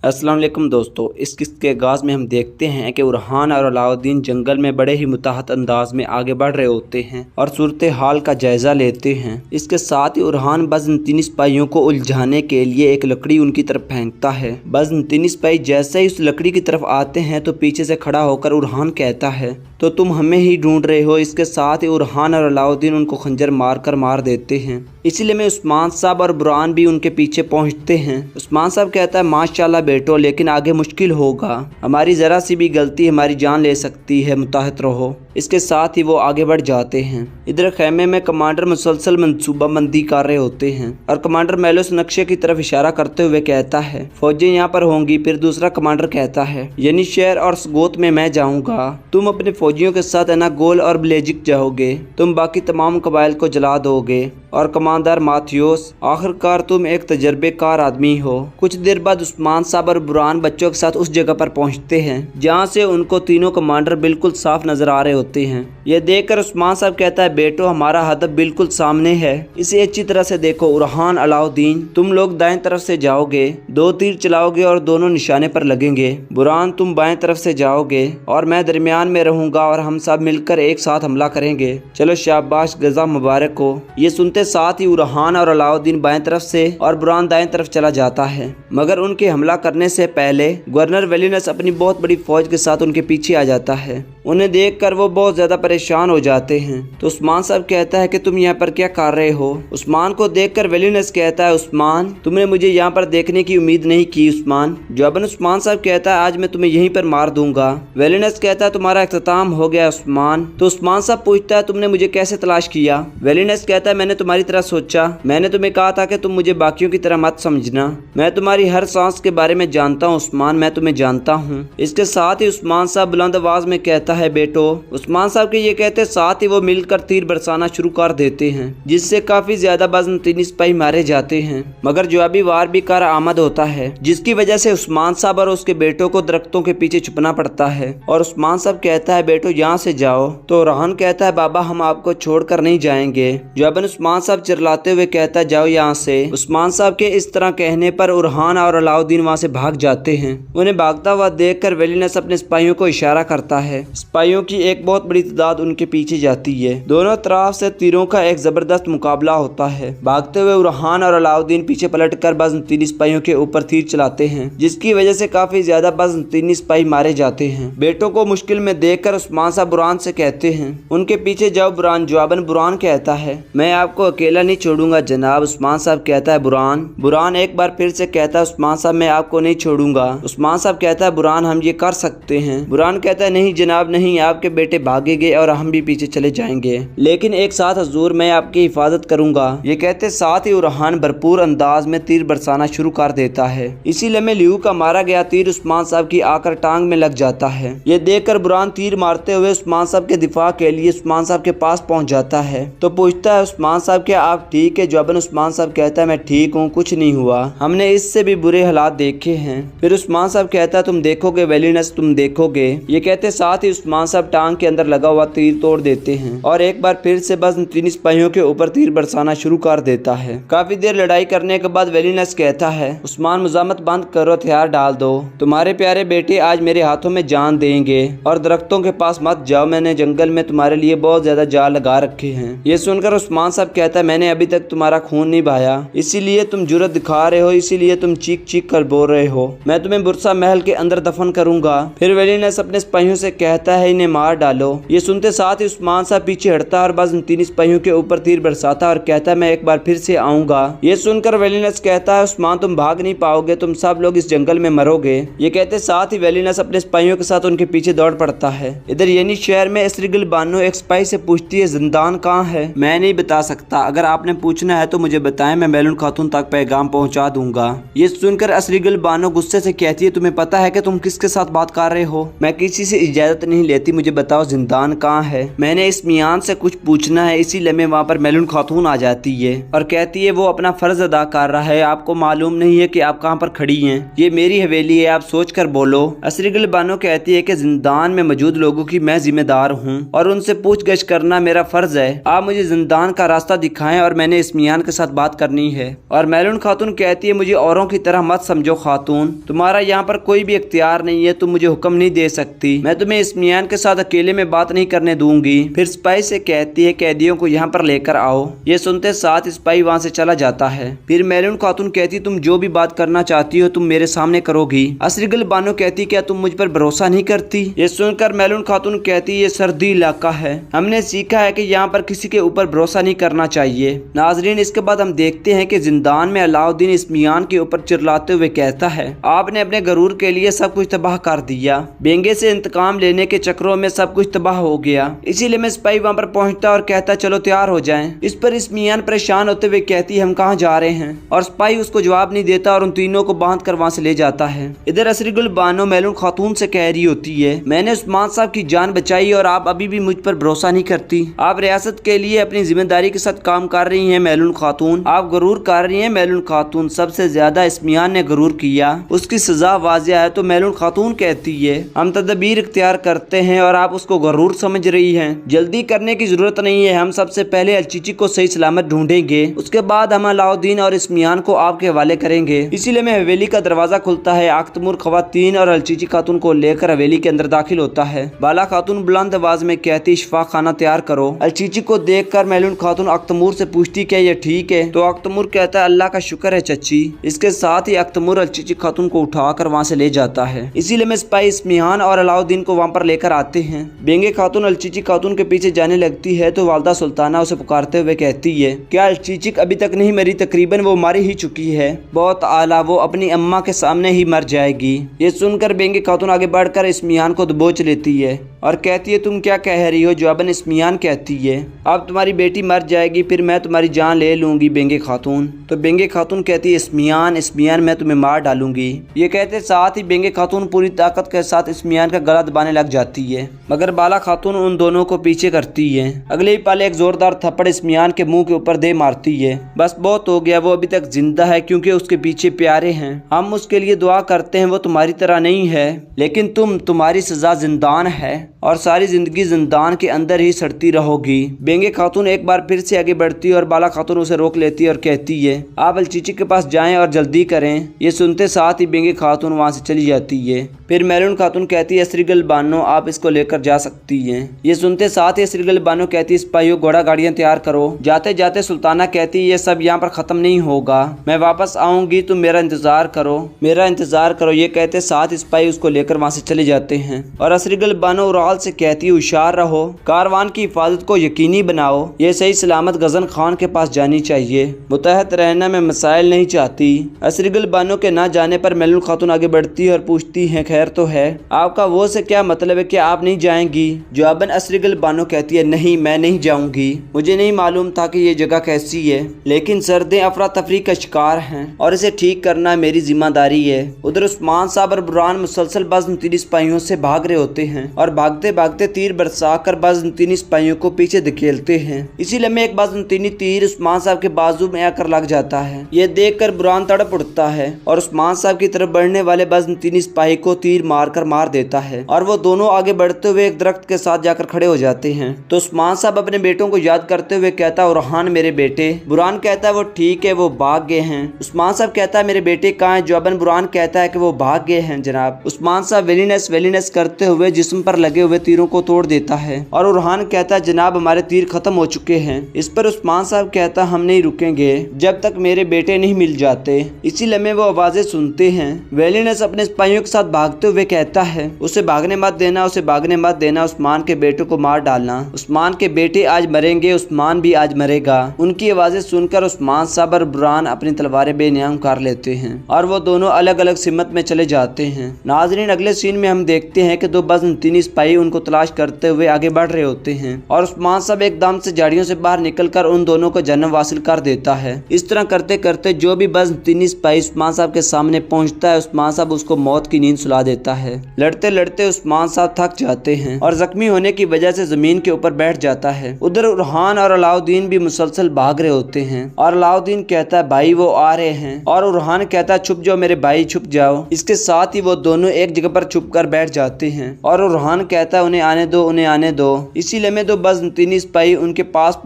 अस्सलाम वालेकुम दोस्तों, इस किस्त के आगाज़ में हम देखते हैं कि उरहान और अलाउद्दीन जंगल में बड़े ही मुताहत अंदाज में आगे बढ़ रहे होते हैं और सूरत हाल का जायज़ा लेते हैं। इसके साथ ही उरहान बज़्म तीन सिपाहियों को उलझाने के लिए एक लकड़ी उनकी तरफ फेंकता है। बज़्म तीन सिपाही जैसे ही उस लकड़ी की तरफ आते हैं तो पीछे से खड़ा होकर उरहान कहता है, तो तुम हमें ही ढूंढ रहे हो। इसके साथ ही उरहान और अलाउद्दीन उनको खंजर मार देते हैं। इसीलिए में उस्मान साहब और बुरहान भी उनके पीछे पहुंचते हैं। उस्मान साहब कहता है, माशाल्लाह बेटो, लेकिन आगे मुश्किल होगा, हमारी ज़रा सी भी गलती हमारी जान ले सकती है, मुताहत रहो। इसके साथ ही वो आगे बढ़ जाते हैं। इधर खैमे में कमांडर मुसलसल मंसूबाबंदी कर रहे होते हैं और कमांडर मेलोस नक्शे की तरफ इशारा करते हुए कहता है, फौजें यहाँ पर होंगी। फिर दूसरा कमांडर कहता है, यानी शहर और सगोत में मैं जाऊँगा, तुम अपने फौजियों के साथ एनागोल और ब्लेजिक जाओगे, तुम बाकी तमाम कबाइल को जला दोगे। और कमांडर माथियोस, आखिरकार तुम एक तजर्बेकार आदमी हो। कुछ देर बाद उस्मान साहब और बुरहान बच्चों के साथ उस जगह पर पहुंचते हैं जहां से उनको तीनों कमांडर बिल्कुल साफ नजर आ रहे होते हैं। यह देखकर उस्मान साहब कहता है, बेटो, हमारा हदफ बिल्कुल सामने है, इसे अच्छी तरह से देखो। उरहान, अलाउद्दीन, तुम लोग दाएं तरफ से जाओगे, 2 तीर चलाओगे और दोनों निशाने पर लगेंगे। बुरहान, तुम बाएं तरफ से जाओगे और मैं दरमियान में रहूंगा और हम सब मिलकर एक साथ हमला करेंगे। चलो शाबाश, गजा मुबारक हो। ये सुनते साथ ही उरहान और अलाउद्दीन बाएं तरफ से और बुरहान दाएं तरफ चला जाता है, मगर उनके हमला करने से पहले गवर्नर वेलिनस अपनी बहुत बड़ी फौज के साथ उनके पीछे आ जाता है। उन्हें देखकर वो बहुत ज्यादा परेशान हो जाते हैं। तो उस्मान साहब कहता है कि तुम यहाँ पर क्या कर रहे हो। उस्मान को देखकर वेलिनस कहता है, उस्मान, तुमने मुझे यहाँ पर देखने की उम्मीद नहीं की। उस्मान जवाबन उस्मान साहब कहता है, आज मैं तुम्हें यहीं पर मार दूंगा। वेलिनस कहता है, तुम्हारा इख्तिताम हो गया उस्मान। तो उस्मान साहब पूछता है, तुमने मुझे कैसे तलाश किया। वेलिनस कहता है, मैंने तुम्हारी तरह सोचा, मैंने तुम्हें कहा था कि तुम मुझे बाकियों की तरह मत समझना, मैं तुम्हारी हर सांस के बारे में जानता हूँ उस्मान, मैं तुम्हें जानता हूँ। इसके साथ ही उस्मान साहब बुलंद आवाज में कहता है, बेटो। उस्मान साहब के ये कहते साथ ही वो मिलकर तीर बरसाना शुरू कर देते हैं, जिससे काफी ज्यादा बज़्म तीन सिपाही मारे जाते हैं, मगर जवाबी वार भी कार आमद होता है, जिसकी वजह से उस्मान साहब और उसके बेटों को दरख्तों के पीछे छुपना पड़ता है। और उस्मान साहब कहता है, बेटो यहाँ से जाओ। तो उरहान कहता है, बाबा, हम आपको छोड़कर नहीं जाएंगे। जवाबन उस्मान साहब चिल्लाते हुए कहता है, जाओ यहाँ से। उस्मान साहब के इस तरह कहने पर उरहान और अलाउद्दीन वहाँ से भाग जाते हैं। उन्हें भागता हुआ देखकर वेलिनस अपने सिपाहियों को इशारा करता है। सिपाहियों की एक बहुत बड़ी तादाद उनके पीछे जाती है। दोनों तरफ से तीरों का एक जबरदस्त मुकाबला होता है। भागते हुए उरहान और अलाउद्दीन पीछे पलटकर बज़्म तीन सिपाहियों के ऊपर तीर चलाते हैं, जिसकी वजह से काफी ज्यादा बज़्म तीन सिपाही मारे जाते हैं। बेटों को मुश्किल में देखकर उस्मान साहब बुरहान से कहते हैं, उनके पीछे जाओ। बुरहान जवाबन बुरहान कहता है, मैं आपको अकेला नहीं छोड़ूंगा जनाब। उस्मान साहब कहता है, बुरहान एक बार फिर से कहता है, उस्मान साहब, मैं आपको नहीं छोड़ूंगा। उस्मान साहब कहता है, बुरहान, हम ये कर सकते हैं। बुरहान कहता है, नहीं जनाब नहीं, आपके बेटे भागेंगे और हम भी पीछे चले जाएंगे, लेकिन एक साथ हजूर, मैं आपकी हिफाजत करूंगा। ये कहते साथ ही उरहान भरपूर अंदाज में तीर बरसाना शुरू कर देता है। इसीलिए में लियू का मारा गया तीर उस्मान साहब की आकर टांग में लग जाता है। ये देखकर बुरहान तीर मारते हुए उस्मान साहब के दिफा के लिए उस्मान साहब के पास पहुंच जाता है। तो पूछता है, उस्मान साहब, क्या आप ठीक है। जवाबन उस्मान साहब कहता है, मैं ठीक हूँ, कुछ नहीं हुआ, हमने इससे भी बुरे हालात देखे हैं। फिर उस्मान साहब कहता है, तुम देखोगे वेलिनस, तुम देखोगे। ये कहते साथ ही उस्मान साहब टांग के अंदर लगा हुआ तीर तोड़ देते हैं और एक बार फिर से बज़्म तीन सिपाहियों के ऊपर तीर बरसाना शुरू कर देता है। काफी देर लड़ाई करने के बाद वेलिनस कहता है, उस्मान, मुजामत बंद करो, हथियार डाल दो, तुम्हारे प्यारे बेटे आज मेरे हाथों में जान देंगे और दरख्तों के पास मत जाओ, मैंने जंगल में तुम्हारे लिए बहुत ज्यादा जाल लगा रखे हैं। ये सुनकर उस्मान साहब कहता है, मैंने अभी तक तुम्हारा खून नहीं बहाया, इसीलिए तुम जुर्रत दिखा रहे हो, इसीलिए तुम चीख चीख कर बोल रहे हो, मैं तुम्हें बुरसा महल के अंदर दफन करूंगा। फिर वेलिनस अपने सिपाहियों से कहता है, इन्हें मार डालो। ये सुनते साथ ही उस्मान साहब पीछे हटता और बज़्म तीन सिपाहियों के ऊपर तीर बरसाता और कहता है, मैं एक बार फिर से आऊंगा। ये सुनकर वेलिनस कहता है, उस्मान, तुम भाग नहीं पाओगे, तुम सब लोग इस जंगल में मरोगे। ये कहते साथ ही वेलिनस अपने सिपाहियों के साथ उनके पीछे दौड़ पड़ता है। इधर यानी शहर में एसरिगल बानो एक सिपाही से पूछती है, जिंदान कहाँ है। मैं नहीं बता सकता, अगर आपने पूछना है तो मुझे बताएं, मैं मेलुन खातून तक पैगाम पहुंचा दूंगा। ये सुनकर एसरिगल बानो गुस्से से कहती है, तुम्हें पता है कि तुम किसके साथ बात कर रहे हो, मैं किसी से इजाजत नहीं नहीं लेती, मुझे बताओ जिंदान कहाँ है। मैंने इस मियान से कुछ पूछना है। इसी लम्हे वहाँ पर मेलून खातून आ जाती है और कहती है वो अपना फर्ज अदा कर रहा है, आपको मालूम नहीं है कि आप कहाँ पर खड़ी हैं, ये मेरी हवेली है, आप सोच कर बोलो। असरीगल बानो कहती है कि जिंदान में मौजूद लोगों की मैं जिम्मेदार हूँ और उनसे पूछगछ करना मेरा फर्ज है। आप मुझे जिंदान का रास्ता दिखाएं और मैंने इस मियान के साथ बात करनी है। और मेलून खातून कहती है मुझे औरों की तरह मत समझो खातून, तुम्हारा यहाँ पर कोई भी इख्तियार नहीं है, तुम मुझे हुक्म नहीं दे सकती, मैं तुम्हें इस मियान के साथ अकेले में बात नहीं करने दूंगी। फिर सिपाही से कहती है कैदियों को यहाँ पर लेकर आओ। ये सुनते साथ सिपाही वहाँ से चला जाता है। फिर मेलून खातून कहती तुम जो भी बात करना चाहती हो तुम मेरे सामने करोगी। असरीगल बानो कहती क्या तुम मुझ पर भरोसा नहीं करती। ये सुनकर मेलून खातून कहती ये सर्दी इलाका है, हमने सीखा है कि यहाँ पर किसी के ऊपर भरोसा नहीं करना चाहिए। नाजरीन, इसके बाद हम देखते हैं कि जिंदान में अलाउद्दीन इस मियान के ऊपर चिल्लाते हुए कहता है आपने अपने गरूर के लिए सब कुछ तबाह कर दिया, बेंगे से इंतकाम लेने के चक्रों में सब कुछ तबाह हो गया। इसीलिए मैं सिपाही वहाँ पर पहुँचता और कहता चलो तैयार हो जाएं। इस पर इस मियान परेशान होते हुए कहती हम कहाँ जा रहे हैं, और सिपाही उसको जवाब नहीं देता और उन तीनों को बांध कर वहाँ से ले जाता है। इधर असरीगुल बानो मेलून खातून से कह रही होती है मैंने उस्मान साहब की जान बचाई और आप अभी भी मुझ पर भरोसा नहीं करती। आप रियासत के लिए अपनी जिम्मेदारी के साथ काम कर रही हैं मेलून खातून, आप गरूर कर रही हैं मेलून खातून, सबसे ज्यादा इस मियान ने गरूर किया, उसकी सजा वाजिया है। तो मेलून खातून कहती है हम तदबीर इख्तियार करते हैं और आप उसको गरूर समझ रही हैं, जल्दी करने की जरूरत नहीं है, हम सबसे पहले अलचीची को सही सलामत ढूंढेंगे, उसके बाद हम अलाउद्दीन और इस मियान को आपके हवाले करेंगे। इसीलिए मैं हवेली का दरवाजा खुलता है, आख्तमूर खवातीन और अलचीची खातून को लेकर हवेली के अंदर दाखिल होता है। बाला खातून बुलंद आवाज में कहती शिफा खाना तैयार करो। अलचीची को देखकर मेलून खातून अख्तमूर से पूछती क्या ये ठीक है, तो अख्तमूर कहता है अल्लाह का शुक्र है चची। इसके साथ ही अख्तमूर अलचीची खातून को उठाकर वहाँ से ले जाता है। इसीलिए में सिपाही इस्मिहान और अलाउद्दीन को वहाँ पर लेकर आते हैं। बेंगे खातून अलचीची खातून के पीछे जाने लगती है तो वालदा सुल्ताना उसे पुकारते हुए कहती है क्या अलचीची अभी तक नहीं मरी, तकरीबन वो मर ही चुकी है, बहुत आला, वो अपनी अम्मा के सामने ही मर जाएगी। ये सुनकर बेंगे खातून आगे बढ़कर इस्मिहान को दबोच लेती है और कहती है तुम क्या कह रही हो। जवाबन इस्मिहान कहती है अब तुम्हारी बेटी मर जाएगी फिर मैं तुम्हारी जान ले लूंगी बेंगे खातून। तो बेंगे खातून कहती है इस्मिहान इस्मिहान मैं तुम्हें मार डालूंगी। ये कहते साथ ही बेंगे खातून पूरी ताकत के साथ इस्मिहान का गला दबाने लग जाती है, मगर बाला खातून उन दोनों को पीछे करती है। अगले ही पल एक जोरदार थप्पड़ इस्मिहान के मुंह के ऊपर दे मारती है। बस बहुत हो गया, वो अभी तक जिंदा है क्योंकि उसके पीछे प्यारे हैं, हम उसके लिए दुआ करते हैं, वो तुम्हारी तरह नहीं है, लेकिन तुम्हारी सजा जिंदान है और सारी जिंदगी जिंदान के अंदर ही सड़ती रहोगी। बेंगे खातून एक बार फिर से आगे बढ़ती है और बाला खातून उसे रोक लेती है और कहती है आप अलचीची के पास जाएं और जल्दी करें। ये सुनते साथ ही बेंगे खातून वहां से चली जाती है। फिर मेलून खातून कहती है असरीगल बानो आप इसको लेकर जा सकती हैं। ये सुनते साथ ही असरीगल बानो कहती है सिपाहियों घोड़ा गाड़ियां तैयार करो। जाते जाते सुल्ताना कहती है ये सब यहाँ पर खत्म नहीं होगा, मैं वापस आऊंगी, तुम मेरा इंतजार करो, मेरा इंतजार करो। ये कहते साथ सिपाही उसको लेकर वहाँ से चले जाते हैं और असरीगल बानो उराल से कहती है होशियार रहो, कारवान की हिफाजत को यकीनी बनाओ, ये सही सलामत गजन खान के पास जानी चाहिए, मुतहद रहना में मसाइल नहीं चाहती। असरीगल बानो के ना जाने पर मेलून खातून आगे बढ़ती है और पूछती है खैर तो है, आपका वो से क्या मतलब है कि आप नहीं जाएंगी। जवाबन असरीगल बानो कहती है नहीं मैं नहीं जाऊंगी, मुझे नहीं मालूम था कि ये जगह कैसी है, लेकिन सर्दें अफरा तफरी का शिकार हैं और इसे ठीक करना मेरी जिम्मेदारी है। उधर उस्मान साहब और बुरहान मुसलसल बज़्म तीन सिपाहियों से भाग रहे होते हैं और भागते भागते तीर बरसा कर बज़्म तीन सिपाहियों को पीछे धकेलते हैं। इसी लम्हे एक बज़्म तीनी तीर उस्मान साहब के बाजू में आकर लग जाता है। ये देख कर बुरहान तड़प उठता है और उस्मान साहब की तरफ बढ़ने वाले बज़्म तीनी सिपाही को तीर मारकर मार देता है और वो दोनों आगे बढ़ते हुए एक दरख्त के साथ जाकर खड़े हो जाते हैं। तो उस्मान साहब अपने बेटों को याद करते हुए कहता है उरहान मेरे बेटे। बुरहान कहता है वो ठीक है, वो भाग गए हैं। उस्मान साहब कहता है मेरे बेटे कहाँ हैं। जवाबन बुरहान कहता है कि वो भाग गए हैं जनाब। उस्मान साहब वेलिनेस करते हुए जिस्म पर लगे हुए तीरों को तोड़ देता है और उरहान कहता है जनाब हमारे तीर खत्म हो चुके हैं। इस पर उस्मान साहब कहता हम नहीं रुकेंगे जब तक मेरे बेटे नहीं मिल जाते। इसी लम्हे वो आवाजें सुनते हैं। वेलिनेस अपने सिपाहियों के साथ भागते हुए कहता है उसे भागने मत देना, उसे भागने मत देना, उस्मान के बेटों को मार डालना, उस्मान के बेटे आज मरेंगे, उस्मान भी आज मरेगा। उनकी आवाजें सुनकर उस्मान साहब और बुरहान अपनी तलवारें बेनियाम कर लेते हैं और वो दोनों अलग अलग सिमत में चले जाते हैं। नाजरीन अगले सीन में हम देखते हैं कि दो बज़्म तीनी सिपाही उनको तलाश करते हुए आगे बढ़ रहे होते हैं और उस्मान साहब एकदम से झाड़ियों से बाहर निकलकर उन दोनों को जन्म हासिल कर देता है। इस तरह करते करते जो भी बज़नतीनी सिपाही उस्मान साहब के सामने पहुंचता है, उस्मान साहब उसको मौत की नींद सुला देता है। लड़ते लड़ते उस्मान साहब थक जाते हैं और जख्मी होने की वजह से जमीन के ऊपर बैठ जाता है। उधर उरहान और अलाउद्दीन भी मुसलसल भाग रहे होते हैं और अलाउद्दीन कहता है भाई वो आ रहे हैं, और उरहान कहता है छुप जाओ मेरे भाई छुप जाओ। इसके साथ ही वो दोनों एक जगह पर छुप कर बैठ जाते हैं और उरहान कहता है उन्हें आने दो, उन्हें आने दो। इसी लम्हे दो बज़नतीनी सिपाही उनके पास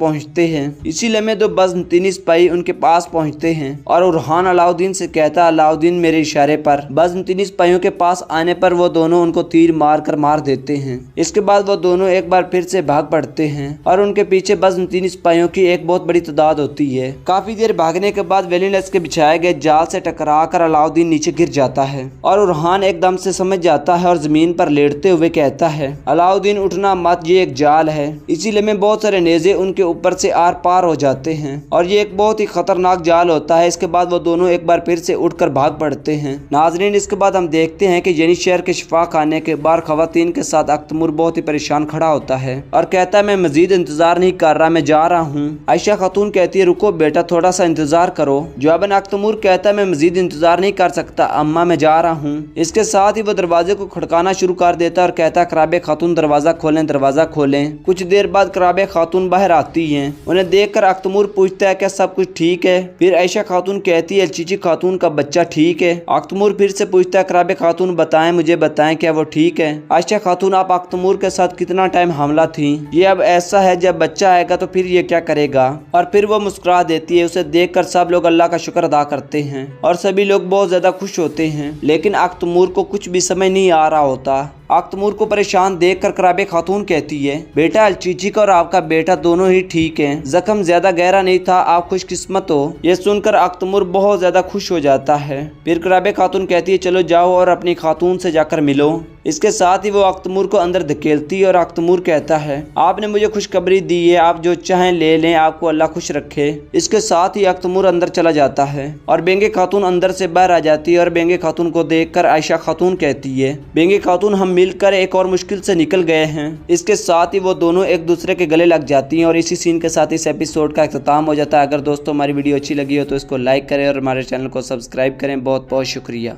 पहुंचते हैं और उरहान अलाउद्दीन से कहता है अलाउद्दीन मेरे इशारे पर। बज़नतीनी सिपाहियों के पास आने पर वो दोनों उनको तीर मार देते हैं। इसके बाद वो दोनों एक बार फिर से भाग पड़ते हैं और उनके पीछे बज़नतीनी सिपाहियों की एक बहुत बड़ी तादाद होती है। काफी देर भागने के बाद वेलिनस के बिछाए गए जाल से टकरा कर अलाउद्दीन नीचे गिर जाता है और उरहान एकदम से समझ जाता है और जमीन पर लेटते हुए कहता है अलाउद्दीन उठना मत, ये एक जाल है। इसी में बहुत सारे नेज़े उनके ऊपर से आर पार हो जाते हैं और ये एक बहुत ही खतरनाक जाल होता है। इसके बाद वो दोनों एक बार फिर से उठकर भाग पड़ते हैं। नाजरीन, इसके बाद हम देखते हैं कि जेनिस शहर के शिफा खाने के बाहर खवातीन के साथ अख्तमूर बहुत ही परेशान खड़ा होता है और कहता है मैं मजीद इंतजार नहीं कर रहा, मैं जा रहा हूँ। आयशा खातून कहती है रुको बेटा, थोड़ा सा इंतजार करो। जवाबन अख्तमूर कहता है मैं मजीद इंतजार नहीं कर सकता अम्मा, मैं जा रहा हूँ। इसके साथ ही वो दरवाजे को खड़काना शुरू कर देता है और कहता है कराबे खातून दरवाजा खोलें, दरवाजा खोलें। कुछ देर बाद कराबे खातून बाहर आती हैं। उन्हें देखकर अख्तमूर पूछता है क्या सब कुछ ठीक है? फिर आयशा खातून कहती है चीची खातून का बच्चा ठीक है। अख्तमूर फिर से पूछता है कराबे खातून बताएं, मुझे बताएं क्या वो ठीक है? आयशा खातून आप अख्तमूर के साथ कितना टाइम हमला थी? ये अब ऐसा है जब बच्चा आएगा तो फिर ये क्या करेगा? और फिर वो मुस्कुरा देती है। उसे देखकर सब लोग अल्लाह का शुक्र अदा करते हैं और सभी लोग बहुत ज्यादा खुश होते हैं। लेकिन अख्तमूर को कुछ भी समझ नहीं आ रहा होता। अख्तमूर को परेशान देखकर कराबे खातून कहती है बेटा अलचीची का और आपका बेटा दोनों ही ठीक हैं, जख्म ज्यादा गहरा नहीं था, आप खुशकिस्मत हो। ये सुनकर अख्तमूर बहुत ज्यादा खुश हो जाता है। फिर कराबे खातून कहती है चलो जाओ और अपनी खातून से जाकर मिलो। इसके साथ ही वो अख्तमूर को अंदर धकेलती है और अख्तमूर कहता है आपने मुझे खुशखबरी दी है, आप जो चाहें ले लें, आपको अल्लाह खुश रखे। इसके साथ ही अख्तमूर अंदर चला जाता है और बेंगे खातून अंदर से बाहर आ जाती है और बेंगे खातून को देखकर आयशा खातून कहती है बेंगे खातून हम मिलकर एक और मुश्किल से निकल गए हैं। इसके साथ ही वो दोनों एक दूसरे के गले लग जाती हैं और इसी सीन के साथ इस एपिसोड का इख्तिताम हो जाता है। अगर दोस्तों हमारी वीडियो अच्छी लगी हो तो इसको लाइक करें और हमारे चैनल को सब्सक्राइब करें। बहुत बहुत शुक्रिया।